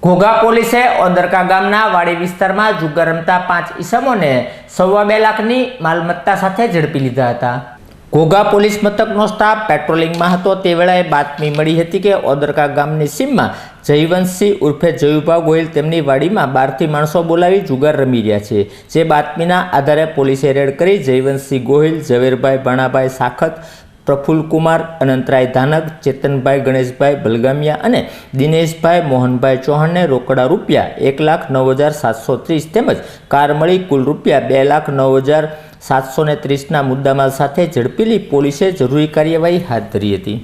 ઘોઘા પોલીસે ઓદરકા ગામના વાડી વિસ્તારમાં જુગાર રમતા 5 ઈસમોને 2.25 લાખની માલમત્તા સાથે ઝડપી લીધા હતા। ઘોઘા પોલીસ મથકનો સ્ટાફ પેટ્રોલિંગમાં હતો તે વેળાએ બાતમી મળી હતી કે ઓદરકા ગામની સીમમાં જયવંતસિંહ ઉર્ફે જયુભા ગોહિલ તેમની વાડીમાં 12થી માણસો બોલાવી જુગાર રમી રહ્યા છે। જે બાતમીના આધારે પોલીસે રેડ કરી જયવંતસિંહ ગોહિલ, ઝવેરભાઈ ભાણાભાઈ સાખત, પ્રફુલ્લકુમાર અનંતરાય ધાનક, ચેતનભાઈ ગણેશભાઈ ભલગામિયા અને દિનેશભાઈ મોહનભાઈ ચૌહાણને રોકડા રૂપિયા 1,09,730 તેમજ કાર મળી કુલ રૂપિયા 2,09,730ના મુદ્દામાલ સાથે ઝડપી લઈ પોલીસે જરૂરી કાર્યવાહી હાથ ધરી હતી।